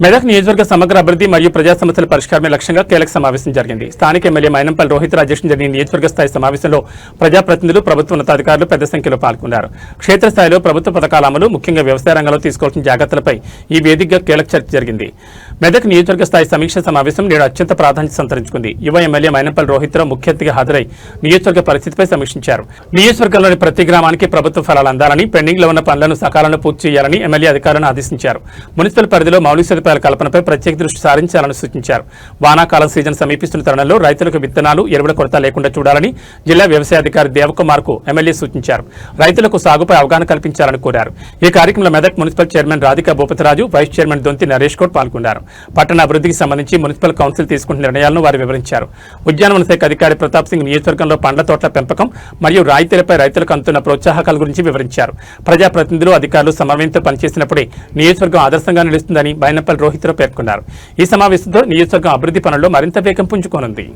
మెదక్ నియోజకవర్గ సమగ్ర అభివృద్ధి మరియు ప్రజా సమస్యల పరిష్కారమే లక్ష్యంగా కీలక సమావేశం జరిగింది. స్థానిక ఎమ్మెల్యే మైనంపల్లి రోహిత్ అధ్యక్షతన జరిగిన నియోజకవర్గ స్థాయి సమావేశంలో ప్రజాప్రతినిధులు, ప్రభుత్వ ఉన్నతాధికారులు పెద్ద సంఖ్యలో పాల్గొన్నారు. క్షేత్రస్థాయిలో ప్రభుత్వ పథకాల అమలు, ముఖ్యంగా వ్యవసాయ రంగంలో తీసుకోవాల్సిన జాగ్రత్తలపై ఈ వేదికగా కీలక చర్చ జరిగింది. మెదక్ నియోజకవర్గ స్థాయి సమీక్ష సమావేశం నేడు అత్యంత ప్రాధాన్యత సంతరించుకుంది. యువ ఎమ్మెల్యే మైనంపల్లి రోహిత్ ముఖ్య అతిథిగా హాజరై నియోజకవర్గ పరిస్థితిపై సమీక్షించారు. నియోజకవర్గంలోని ప్రతి గ్రామానికి ప్రభుత్వ ఫలాలు అందాలని, పెండింగ్లో ఉన్న పనులను సకాలంలో పూర్తి చేయాలని ఎమ్మెల్యే అధికారులను ఆదేశించారు. మున్సిపల్ పరిధిలో మౌలిక సదుపాయాల కల్పనపై ప్రత్యేక దృష్టి సారించాలని సూచించారు. వానాకాలం సీజన్ సమీపిస్తున్న తరుణంలో రైతులకు విత్తనాలు, ఎరువుల కొరత లేకుండా చూడాలని జిల్లా వ్యవసాయాధికారి దేవకుమార్ కు ఎమ్మెల్యే సూచించారు. రైతులకు సాగుపై అవగాహన కల్పించాలని కోరారు. ఈ కార్యక్రమంలో Medak municipal chairman Radhika Bhupathiraju, vice chairman Donthi Naresh Goud పాల్గొన్నారు. పట్టణ అభివృద్ధికి సంబంధించి మున్సిపల్ కౌన్సిల్ తీసుకుంటున్న నిర్ణయాలను వారు వివరించారు. ఉద్యానవన శాఖ అధికారి ప్రతాప్ సింగ్ నియోజకవర్గంలో పండ్ల తోటల పెంపకం మరియు రాయితీలపై రైతులకు అందుతున్న ప్రోత్సాహకాల గురించి వివరించారు. ప్రజాప్రతినిధులు, అధికారులు సమన్వయంతో పనిచేసినప్పుడే నియోజకవర్గం ఆదర్శంగా నిలుస్తుందని మైనంపల్లి రోహిత్ పేర్కొన్నారు. ఈ సమావేశంతో నియోజకవర్గం అభివృద్ధి పనుల్లో మరింత వేగం పుంజుకోనుంది.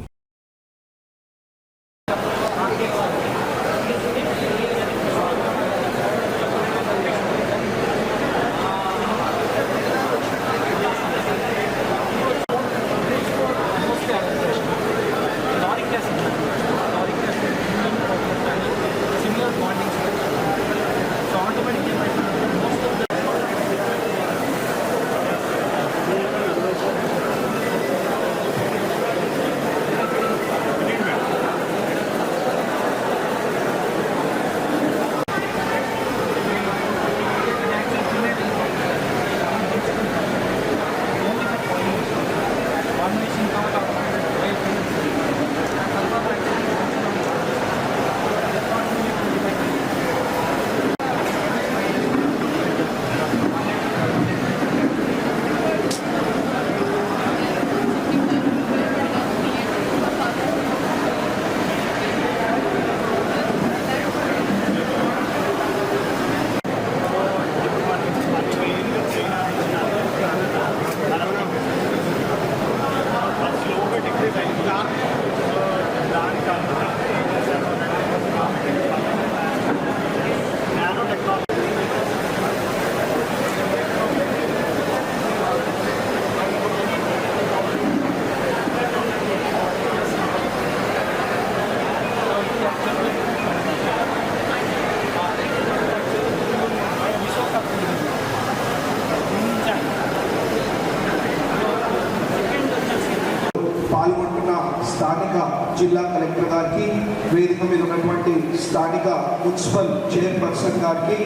పాల్గొంటున్న స్థానిక జిల్లా కలెక్టర్ గారికి, వేదిక మీద ఉన్నటువంటి స్థానిక మున్సిపల్ చైర్పర్సన్ గారికి,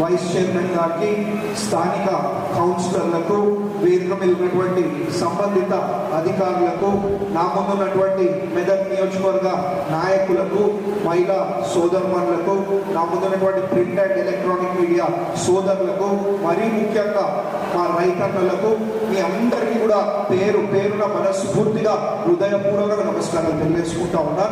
వైస్ చైర్మన్ గారికి, స్థానిక కౌన్సిలర్లకు, వేదిక మీద ఉన్నటువంటి సంబంధిత అధికారులకు, నా ముందున్నటువంటి మెదక్ నియోజకవర్గ నాయకులకు, మహిళా సోదరులకు, నా ముందున్నటువంటి ప్రింట్ అండ్ ఎలక్ట్రానిక్ మీడియా సోదరులకు, మరీ ముఖ్యంగా మా రైతన్నలకు, మీ అందరికీ కూడా పేరు పేరున మనస్ఫూర్తిగా హృదయపూర్వక నమస్కారాలు తెలియజేసుకుంటా ఉన్నాను.